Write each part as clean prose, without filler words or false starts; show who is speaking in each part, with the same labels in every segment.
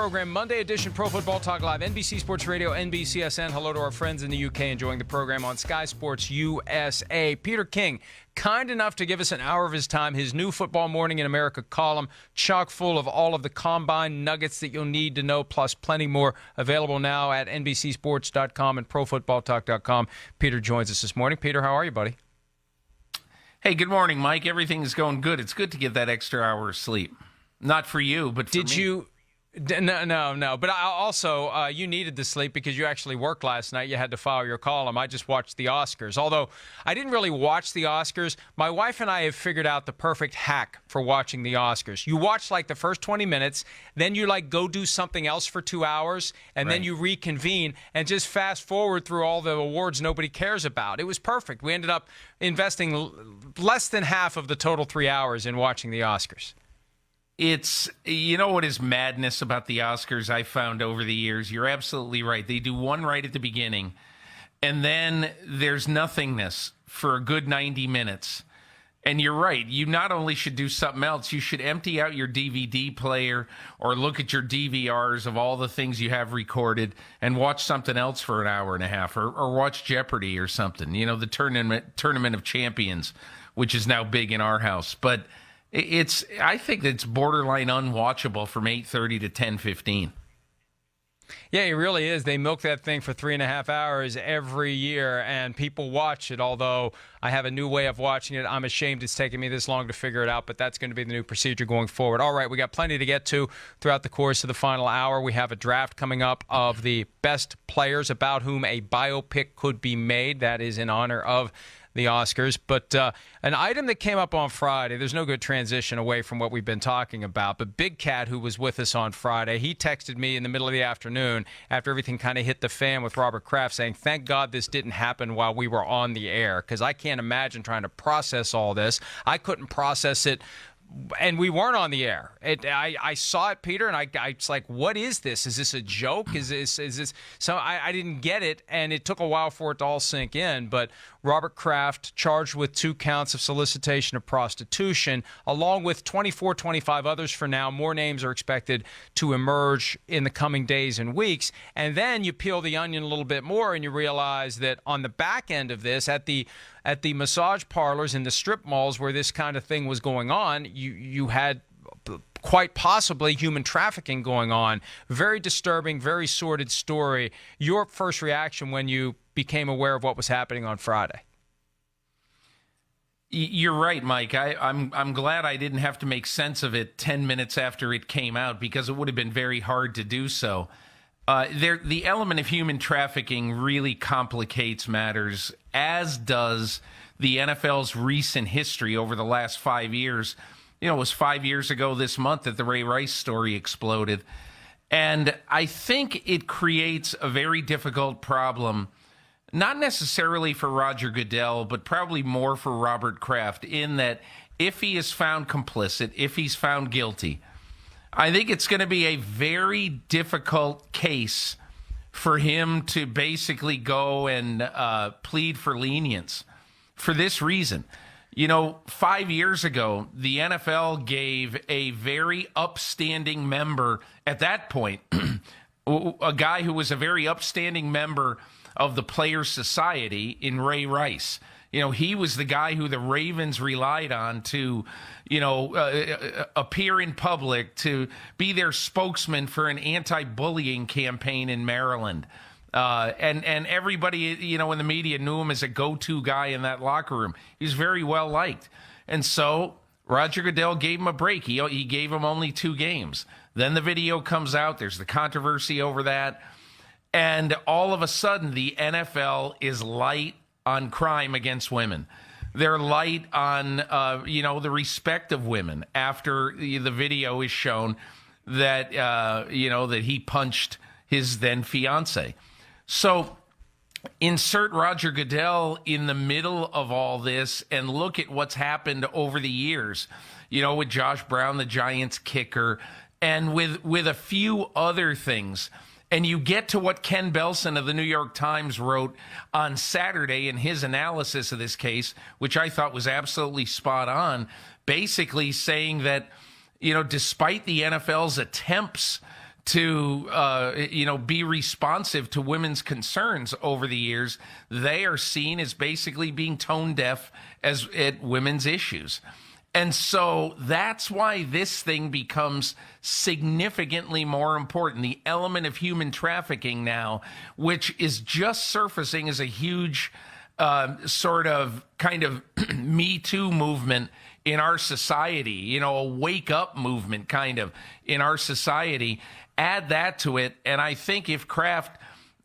Speaker 1: program, Monday edition Pro Football Talk Live, NBC Sports Radio, NBCSN. Hello to our friends in the UK enjoying the program on Sky Sports USA. Peter King, kind enough to give us an hour of his time, his new Football Morning in America column, chock full of all of the combine nuggets that you'll need to know, plus plenty more, available now at NBCSports.com and ProFootballTalk.com. Peter joins us this morning. Peter, how are you, buddy?
Speaker 2: Hey, good morning, Mike. Everything is going good. It's good to get that extra hour of sleep. Not for you, but for me.
Speaker 1: Did you? No. But I also, you needed the sleep because you actually worked last night. You had to file your column. I just watched the Oscars. Although I didn't really watch the Oscars, my wife and I have figured out the perfect hack for watching the Oscars. You watch like the first 20 minutes, then you like go do something else for 2 hours, and then you reconvene and just fast forward through all the awards nobody cares about. It was perfect. We ended up investing less than half of the total 3 hours in watching the Oscars.
Speaker 2: It's, you know what is madness about the Oscars I found over the years? You're absolutely right. They do one right at the beginning, and then there's nothingness for a good 90 minutes. And you're right. You not only should do something else, you should empty out your DVD player or look at your DVRs of all the things you have recorded and watch something else for an hour and a half, or watch Jeopardy or something. You know, the Tournament of Champions, which is now big in our house. But I think it's borderline unwatchable from 8:30 to 10:15.
Speaker 1: Yeah, it really is. They milk that thing for 3.5 hours every year, and people watch it, although I have a new way of watching it. I'm ashamed it's taken me this long to figure it out, but that's going to be the new procedure going forward. All right, we got plenty to get to throughout the course of the final hour. We have a draft coming up of the best players about whom a biopic could be made. That is in honor of the Oscars. But an item that came up on Friday, there's no good transition away from what we've been talking about, but Big Cat, who was with us on Friday, he texted me in the middle of the afternoon after everything kind of hit the fan with Robert Kraft saying, thank God this didn't happen while we were on the air, because I can't imagine trying to process all this. I couldn't process it. And we weren't on the air. I saw it, Peter, and I was like, what is this? Is this a joke? Is this? So I didn't get it, and it took a while for it to all sink in. But Robert Kraft, charged with 2 counts of solicitation of prostitution, along with 25 others for now. More names are expected to emerge in the coming days and weeks. And then you peel the onion a little bit more, and you realize that on the back end of this, at the massage parlors and the strip malls where this kind of thing was going on, you had quite possibly human trafficking going on. Very disturbing, very sordid story. Your first reaction when you became aware of what was happening on Friday?
Speaker 2: You're right, Mike. I'm glad I didn't have to make sense of it 10 minutes after it came out, because it would have been very hard to do so. The element of human trafficking really complicates matters, as does the NFL's recent history over the last 5 years. You know, it was 5 years ago this month that the Ray Rice story exploded. And I think it creates a very difficult problem, not necessarily for Roger Goodell, but probably more for Robert Kraft, in that if he is found complicit, if he's found guilty, I think it's going to be a very difficult case for him to basically go and plead for lenience for this reason. You know, 5 years ago, the NFL gave a very upstanding member at that point, a guy who was a very upstanding member of the Players Society in Ray Rice. You know, he was the guy who the Ravens relied on to, appear in public, to be their spokesman for an anti-bullying campaign in Maryland. And everybody, in the media knew him as a go-to guy in that locker room. He was very well liked. And so Roger Goodell gave him a break. He gave him only 2 games. Then the video comes out. There's the controversy over that. And all of a sudden, the NFL is light on crime against women. They're light on, the respect of women after the video is shown that, that he punched his then fiance. So insert Roger Goodell in the middle of all this and look at what's happened over the years, with Josh Brown, the Giants kicker, and with a few other things. And you get to what Ken Belson of the New York Times wrote on Saturday in his analysis of this case, which I thought was absolutely spot on, basically saying that, despite the NFL's attempts to, be responsive to women's concerns over the years, they are seen as basically being tone deaf at women's issues. And so that's why this thing becomes significantly more important. The element of human trafficking now, which is just surfacing as a huge sort of kind of Me Too movement in our society, a wake up movement kind of in our society. Add that to it. And I think if Kraft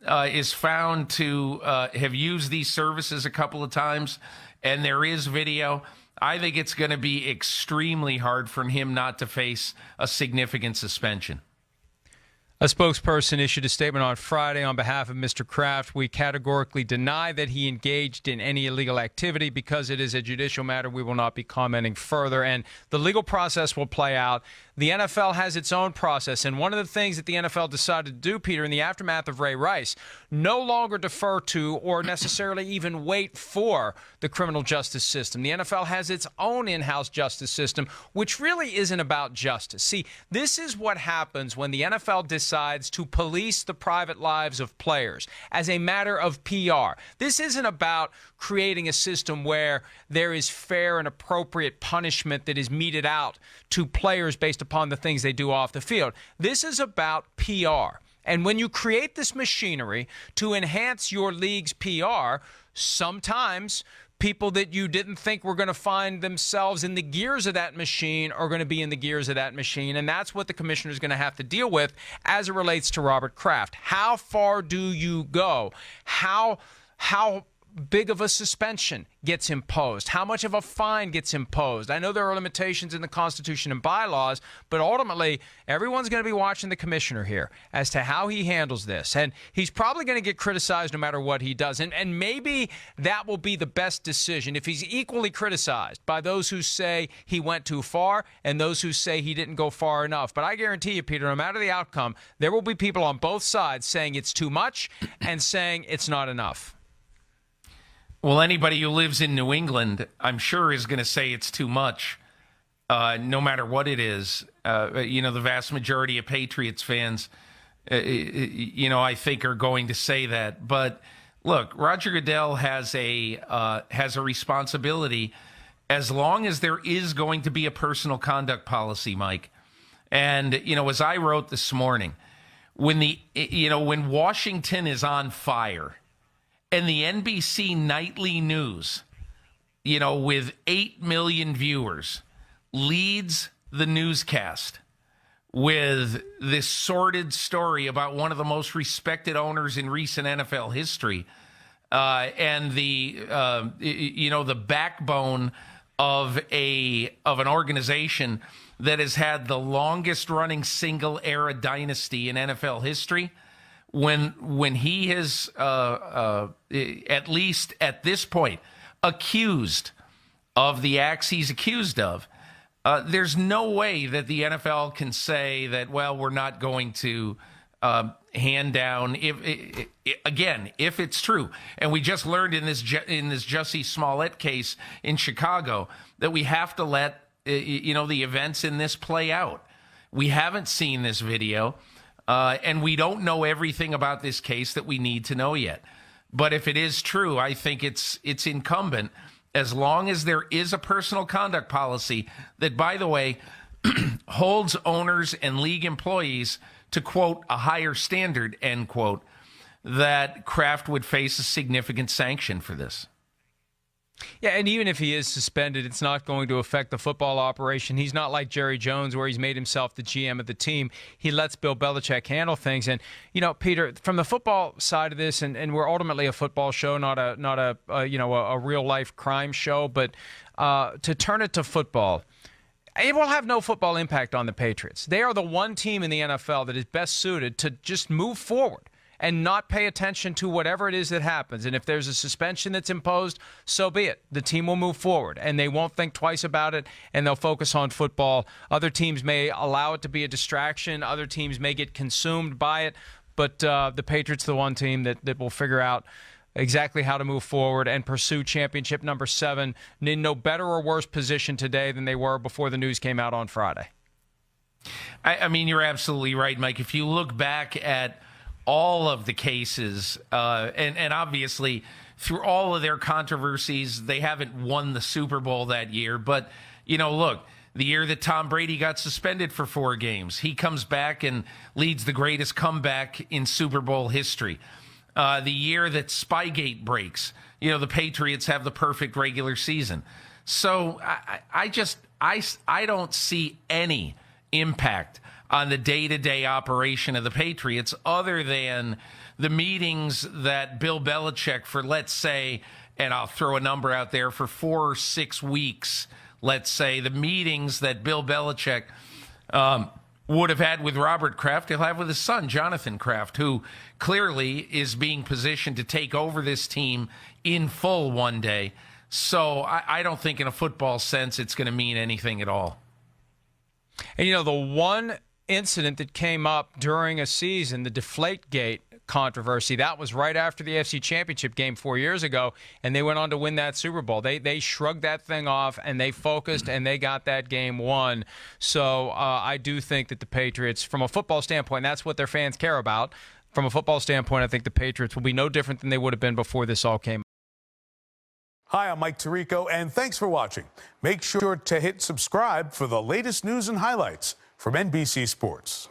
Speaker 2: is found to have used these services a couple of times and there is video, I think it's going to be extremely hard for him not to face a significant suspension.
Speaker 1: A spokesperson issued a statement on Friday on behalf of Mr. Kraft. We categorically deny that he engaged in any illegal activity. Because it is a judicial matter, we will not be commenting further. And the legal process will play out. The NFL has its own process. And one of the things that the NFL decided to do, Peter, in the aftermath of Ray Rice, no longer defer to or necessarily even wait for the criminal justice system. The NFL has its own in-house justice system, which really isn't about justice. See, this is what happens when the NFL decides to police the private lives of players as a matter of PR. This isn't about creating a system where there is fair and appropriate punishment that is meted out to players based upon the things they do off the field. This is about PR. And when you create this machinery to enhance your league's PR, sometimes people that you didn't think were going to find themselves in the gears of that machine are going to be in the gears of that machine. And that's what the commissioner is going to have to deal with as it relates to Robert Kraft. How far do you go? How big of a suspension gets imposed? How much of a fine gets imposed? I know there are limitations in the Constitution and bylaws, but ultimately everyone's going to be watching the commissioner here as to how he handles this. And he's probably going to get criticized no matter what he does. And maybe that will be the best decision if he's equally criticized by those who say he went too far and those who say he didn't go far enough. But I guarantee you, Peter, no matter the outcome, there will be people on both sides saying it's too much and saying it's not enough.
Speaker 2: Well, anybody who lives in New England, I'm sure, is going to say it's too much, no matter what it is. The vast majority of Patriots fans, I think are going to say that. But look, Roger Goodell has a responsibility as long as there is going to be a personal conduct policy, Mike. And, as I wrote this morning, when Washington is on fire, and the NBC nightly news, with 8 million viewers, leads the newscast with this sordid story about one of the most respected owners in recent NFL history, and the backbone of an organization that has had the longest running single era dynasty in NFL history. When he has, at least at this point, accused of the acts he's accused of, there's no way that the NFL can say that, well, we're not going to hand down, if it's true. And we just learned in this Jussie Smollett case in Chicago that we have to let, the events in this play out. We haven't seen this video. And we don't know everything about this case that we need to know yet. But if it is true, I think it's incumbent, as long as there is a personal conduct policy that, by the way, holds owners and league employees to, quote, a higher standard, end quote, that Kraft would face a significant sanction for this.
Speaker 1: Yeah, and even if he is suspended, it's not going to affect the football operation. He's not like Jerry Jones, where he's made himself the GM of the team. He lets Bill Belichick handle things. And, Peter, from the football side of this, and we're ultimately a football show, not a real-life crime show, but to turn it to football, it will have no football impact on the Patriots. They are the one team in the NFL that is best suited to just move forward and not pay attention to whatever it is that happens. And if there's a suspension that's imposed, so be it. The team will move forward, and they won't think twice about it, and they'll focus on football. Other teams may allow it to be a distraction. Other teams may get consumed by it. But the Patriots are the one team that will figure out exactly how to move forward and pursue championship number 7 in no better or worse position today than they were before the news came out on Friday.
Speaker 2: I mean, you're absolutely right, Mike. If you look back at all of the cases, and obviously through all of their controversies, they haven't won the Super Bowl that year. But, look, the year that Tom Brady got suspended for 4 games, he comes back and leads the greatest comeback in Super Bowl history. The year that Spygate breaks, the Patriots have the perfect regular season. So I don't see any impact on the day-to-day operation of the Patriots other than the meetings that Bill Belichick, for, let's say, and I'll throw a number out there, for 4 or 6 weeks, let's say, the meetings that Bill Belichick would have had with Robert Kraft, he'll have with his son, Jonathan Kraft, who clearly is being positioned to take over this team in full one day. So I don't think in a football sense it's going to mean anything at all.
Speaker 1: And, the one incident that came up during a season, the Deflategate controversy, that was right after the AFC Championship game 4 years ago, and they went on to win that Super Bowl. They shrugged that thing off, and they focused, and they got that game won. So I do think that the Patriots, from a football standpoint, that's what their fans care about. From a football standpoint, I think the Patriots will be no different than they would have been before this all came.
Speaker 3: Hi, I'm Mike Tirico, and thanks for watching. Make sure to hit subscribe for the latest news and highlights from NBC Sports.